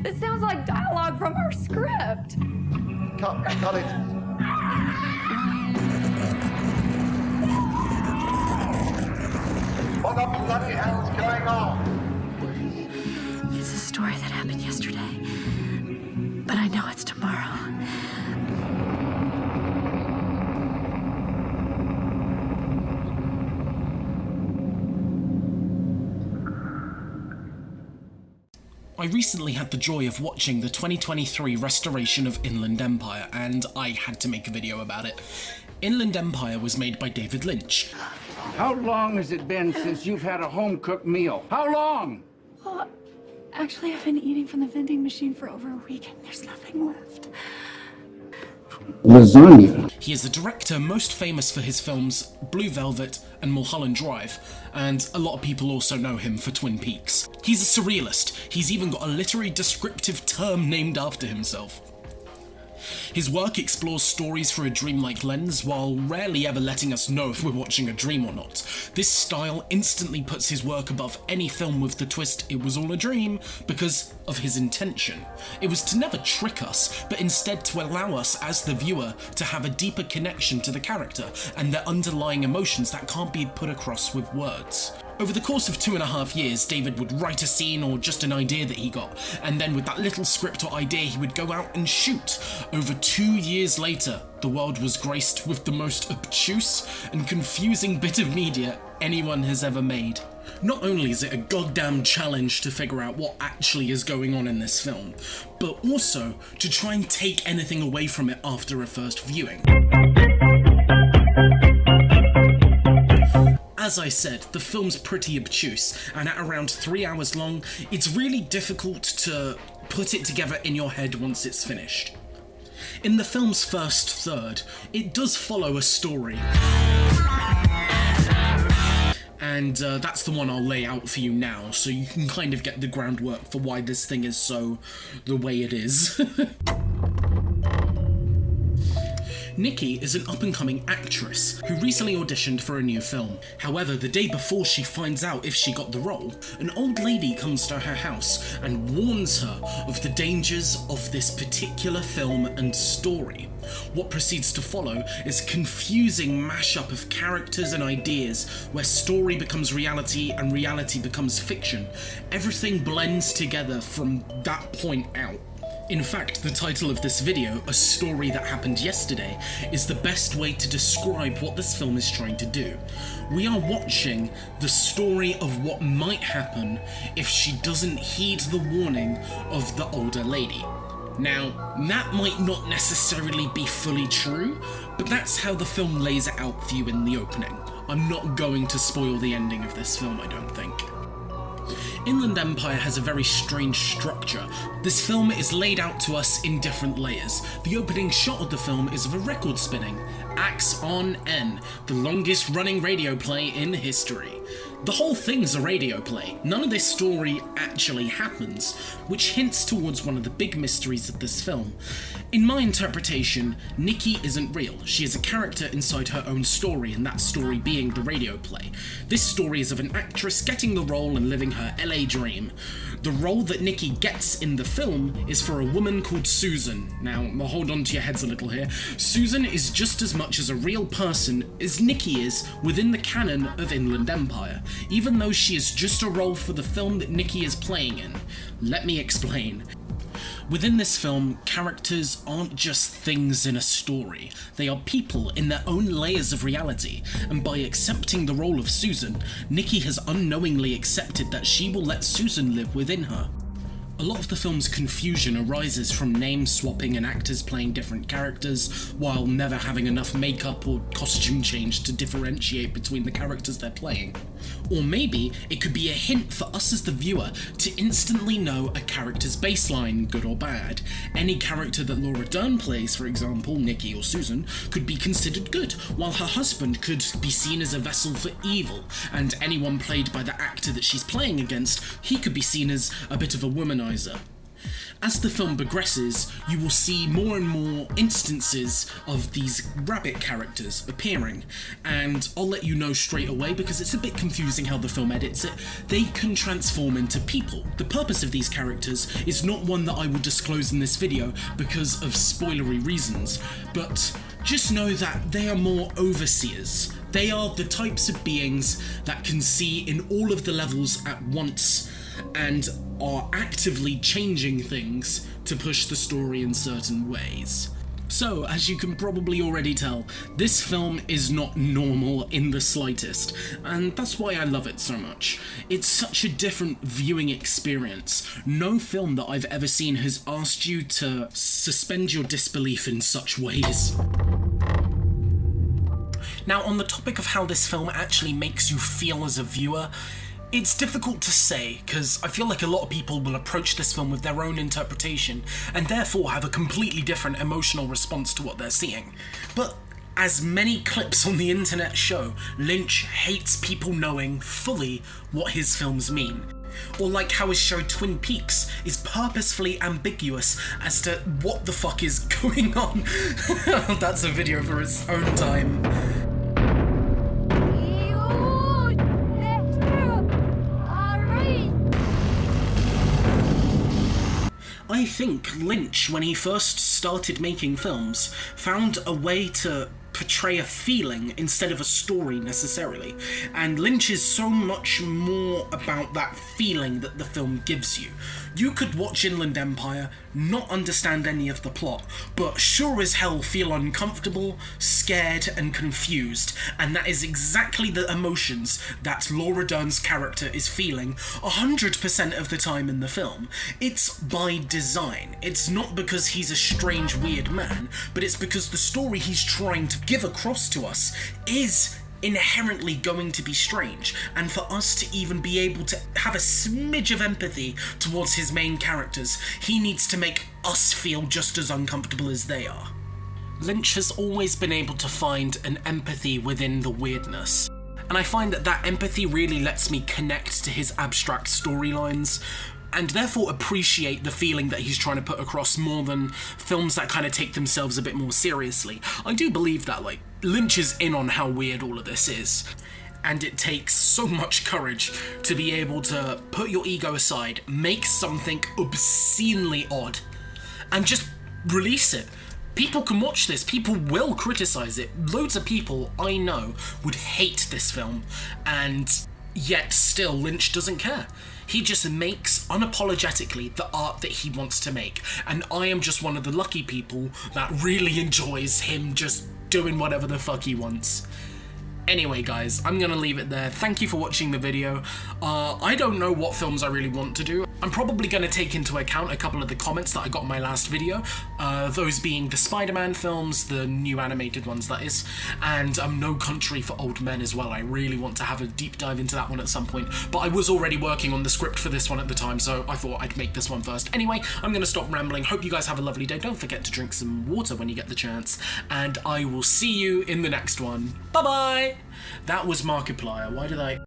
This sounds like dialogue from our script. Cut it. What the bloody hell's going on? It's a story that happened yesterday, but I know it's tomorrow. I recently had the joy of watching the 2023 restoration of Inland Empire, and I had to make a video about it. Inland Empire was made by David Lynch. How long has it been since you've had a home-cooked meal? How long? Well, actually, I've been eating from the vending machine for over a week, and there's nothing left. Lasagna. He is the director most famous for his films Blue Velvet and Mulholland Drive, and a lot of people also know him for Twin Peaks. He's a surrealist. He's even got a literary descriptive term named after himself. His work explores stories through a dreamlike lens, while rarely ever letting us know if we're watching a dream or not. This style instantly puts his work above any film with the twist "it was all a dream" because of his intention. It was to never trick us, but instead to allow us as the viewer to have a deeper connection to the character and their underlying emotions that can't be put across with words. Over the course of 2.5 years, David would write a scene or just an idea that he got, and then with that little script or idea he would go out and shoot. Over 2 years later, the world was graced with the most obtuse and confusing bit of media anyone has ever made. Not only is it a goddamn challenge to figure out what actually is going on in this film, but also to try and take anything away from it after a first viewing. As I said, the film's pretty obtuse, and at around 3 hours long, it's really difficult to put it together in your head once it's finished. In the film's first third, it does follow a story. And that's the one I'll lay out for you now, so you can kind of get the groundwork for why this thing is so the way it is. Niki is an up-and-coming actress who recently auditioned for a new film. However, the day before she finds out if she got the role, an old lady comes to her house and warns her of the dangers of this particular film and story. What proceeds to follow is a confusing mashup of characters and ideas where story becomes reality and reality becomes fiction. Everything blends together from that point out. In fact, the title of this video, A Story That Happened Yesterday, is the best way to describe what this film is trying to do. We are watching the story of what might happen if she doesn't heed the warning of the older lady. Now, that might not necessarily be fully true, but that's how the film lays it out for you in the opening. I'm not going to spoil the ending of this film, I don't think. Inland Empire has a very strange structure. This film is laid out to us in different layers. The opening shot of the film is of a record spinning, Axe on N, the longest running radio play in history. The whole thing's a radio play. None of this story actually happens, which hints towards one of the big mysteries of this film. In my interpretation, Niki isn't real. She is a character inside her own story, and that story being the radio play. This story is of an actress getting the role and living her LA dream. The role that Niki gets in the film is for a woman called Susan. Now, hold on to your heads a little here. Susan is just as much as a real person as Niki is within the canon of Inland Empire, even though she is just a role for the film that Niki is playing in. Let me explain. Within this film, characters aren't just things in a story. They are people in their own layers of reality, and by accepting the role of Susan, Niki has unknowingly accepted that she will let Susan live within her. A lot of the film's confusion arises from name swapping and actors playing different characters, while never having enough makeup or costume change to differentiate between the characters they're playing. Or maybe it could be a hint for us as the viewer to instantly know a character's baseline, good or bad. Any character that Laura Dern plays, for example, Niki or Susan, could be considered good, while her husband could be seen as a vessel for evil, and anyone played by the actor that she's playing against, he could be seen as a bit of a womanizer. As the film progresses, you will see more and more instances of these rabbit characters appearing, and I'll let you know straight away because it's a bit confusing how the film edits it. They can transform into people. The purpose of these characters is not one that I will disclose in this video because of spoilery reasons, but just know that they are more overseers. They are the types of beings that can see in all of the levels at once and are actively changing things to push the story in certain ways. So, as you can probably already tell, this film is not normal in the slightest, and that's why I love it so much. It's such a different viewing experience. No film that I've ever seen has asked you to suspend your disbelief in such ways. Now, on the topic of how this film actually makes you feel as a viewer, it's difficult to say, because I feel like a lot of people will approach this film with their own interpretation, and therefore have a completely different emotional response to what they're seeing. But as many clips on the internet show, Lynch hates people knowing fully what his films mean. Or like how his show Twin Peaks is purposefully ambiguous as to what the fuck is going on. That's a video for its own time. I think Lynch, when he first started making films, found a way to portray a feeling instead of a story necessarily, and Lynch is so much more about that feeling that the film gives you. You could watch Inland Empire, not understand any of the plot, but sure as hell feel uncomfortable, scared, and confused, and that is exactly the emotions that Laura Dern's character is feeling 100% of the time in the film. It's by design. It's not because he's a strange, weird man, but it's because the story he's trying to give across to us is inherently going to be strange, and for us to even be able to have a smidge of empathy towards his main characters, he needs to make us feel just as uncomfortable as they are. Lynch has always been able to find an empathy within the weirdness, and I find that that empathy really lets me connect to his abstract storylines, and therefore appreciate the feeling that he's trying to put across more than films that kind of take themselves a bit more seriously. I do believe that, like, Lynch is in on how weird all of this is, and it takes so much courage to be able to put your ego aside, make something obscenely odd, and just release it. People can watch this, people will criticize it. Loads of people I know would hate this film, and yet still Lynch doesn't care. He just makes, unapologetically, the art that he wants to make. And I am just one of the lucky people that really enjoys him just doing whatever the fuck he wants. Anyway guys, I'm gonna leave it there. Thank you for watching the video. I don't know what films I really want to do. I'm probably gonna take into account a couple of the comments that I got in my last video, those being the Spider-Man films, the new animated ones that is, and No Country for Old Men as well. I really want to have a deep dive into that one at some point, but I was already working on the script for this one at the time, so I thought I'd make this one first. Anyway, I'm gonna stop rambling. Hope you guys have a lovely day. Don't forget to drink some water when you get the chance, and I will see you in the next one. Bye-bye! That was Markiplier. Why did I...